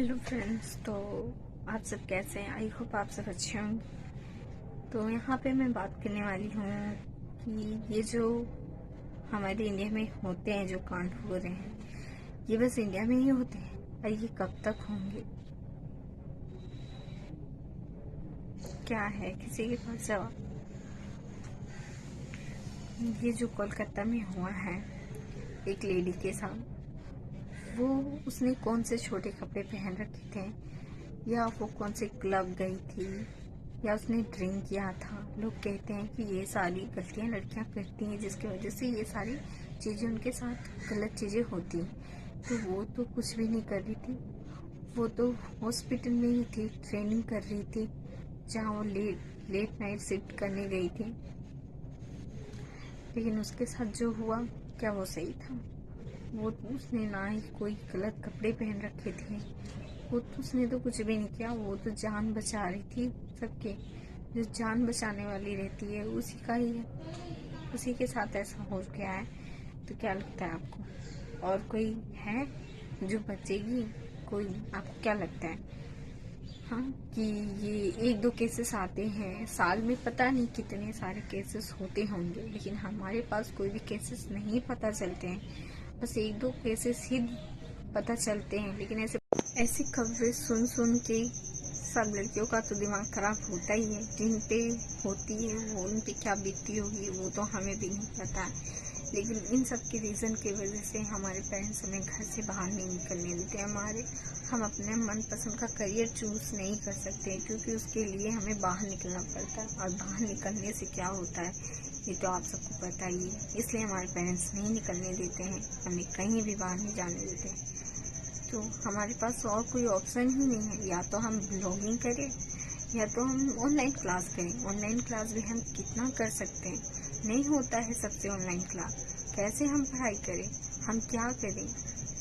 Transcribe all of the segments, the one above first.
Hello friends, तो आप सब कैसे हैं? आई होप आप सब अच्छे होंगे। तो यहाँ पे मैं बात करने वाली हूँ कि ये जो हमारे इंडिया में होते हैं, जो कांड हो रहे हैं, ये बस इंडिया में ही होते हैं और ये कब तक होंगे? क्या है किसी के पास जवाब? ये जो कोलकाता में हुआ है एक लेडी के साथ, वो उसने कौन से छोटे कपड़े पहन रखे थे, या वो कौन से क्लब गई थी, या उसने ड्रिंक किया था। लोग कहते हैं कि ये सारी गलतियां लड़कियां करती हैं, जिसकी वजह से ये सारी चीज़ें उनके साथ गलत चीज़ें होती हैं। तो वो तो कुछ भी नहीं कर रही थी, वो तो हॉस्पिटल में ही थी, ट्रेनिंग कर रही थी, जहाँ वो लेट नाइट शिफ्ट करने गई थी। लेकिन उसके साथ जो हुआ, क्या वो सही था? वो उसने ना ही कोई गलत कपड़े पहन रखे थे, उसने तो कुछ भी नहीं किया। वो तो जान बचा रही थी सबके। जो जान बचाने वाली रहती है उसी का ही है, उसी के साथ ऐसा हो गया है। तो क्या लगता है आपको? और कोई है जो बचेगी? कोई नहीं। आपको क्या लगता है? हाँ, कि ये एक दो केसेस आते हैं साल में, पता नहीं कितने सारे केसेस होते होंगे, लेकिन हमारे पास कोई भी केसेस नहीं पता चलते हैं। बस एक दो केसेस ही पता चलते हैं। लेकिन ऐसी खबरें सुन सुन के सब लड़कियों का तो दिमाग खराब होता ही है। जिन पे होती है वो उन पे क्या बीतती होगी वो तो हमें भी नहीं पता है। लेकिन इन सब के रीज़न की वजह से हमारे पेरेंट्स हमें घर से बाहर नहीं निकलने देते। हम अपने मनपसंद का करियर चूज़ नहीं कर सकते, क्योंकि उसके लिए हमें बाहर निकलना पड़ता है। और बाहर निकलने से क्या होता है ये तो आप सबको पता ही है। इसलिए हमारे पेरेंट्स नहीं निकलने देते हैं, हमें कहीं भी बाहर नहीं जाने देते हैं। तो हमारे पास और कोई ऑप्शन ही नहीं है। या तो हम ब्लॉगिंग करें, या तो हम ऑनलाइन क्लास करें। ऑनलाइन क्लास भी हम कितना कर सकते हैं? नहीं होता है सबसे ऑनलाइन क्लास। कैसे हम पढ़ाई करें? हम क्या करें?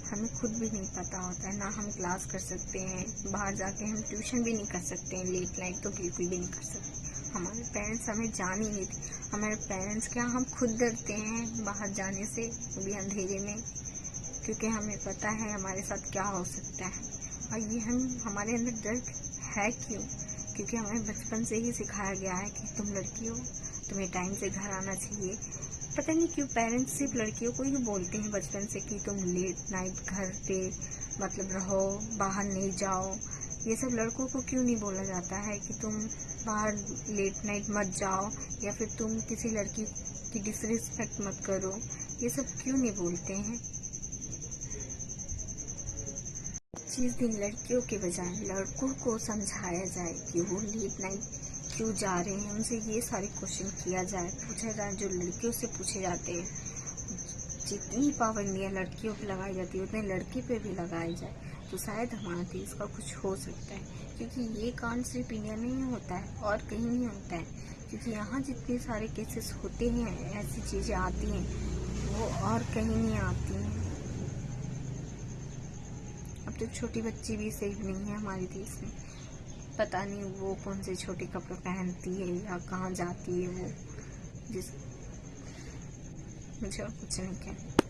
हमें खुद भी नहीं पता होता है। ना हम क्लास कर सकते हैं, बाहर जाके हम ट्यूशन भी नहीं कर सकते हैं, लेट नाइट तो बिल्कुल भी नहीं कर सकते। हमारे पेरेंट्स हमें जान ही नहीं देते। हमारे पेरेंट्स क्या, हम खुद डरते हैं बाहर जाने से, वो भी अंधेरे में, क्योंकि हमें पता है हमारे साथ क्या हो सकता है। और ये हमारे अंदर डर है क्यों? क्योंकि हमें बचपन से ही सिखाया गया है कि तुम लड़की हो, तुम्हें टाइम से घर आना चाहिए। पता नहीं क्यों पेरेंट्स सिर्फ लड़कियों को ही बोलते हैं बचपन से कि तुम लेट नाइट घर पे मतलब रहो, बाहर नहीं जाओ। ये सब लड़कों को क्यों नहीं बोला जाता है कि तुम बाहर लेट नाइट मत जाओ, या फिर तुम किसी लड़की की डिसरिस्पेक्ट मत करो? ये सब क्यों नहीं बोलते हैं? जिस दिन लड़कियों के बजाय लड़कों को समझाया जाए कि वो लेट नाइट क्यों जा रहे हैं, उनसे ये सारे क्वेश्चन किया जाए, पूछा जाए जो लड़कियों से पूछे जाते हैं। जितनी पाबंदियां लड़कियों पे लगाई जाती है उतने लड़के पे भी लगाई जाए, तो शायद हमारे देश का कुछ हो सकता है। क्योंकि ये कांड सिर्फ इंडिया में ही होता है और कहीं नहीं होता है। क्योंकि यहाँ जितने सारे केसेस होते हैं, ऐसी चीज़ें आती हैं, वो और कहीं नहीं आती हैं। अब तो छोटी बच्ची भी सेफ नहीं है हमारे देश में। पता नहीं वो कौन से छोटे कपड़े पहनती है या कहाँ जाती है वो, जिस मुझे और कुछ नहीं कहना।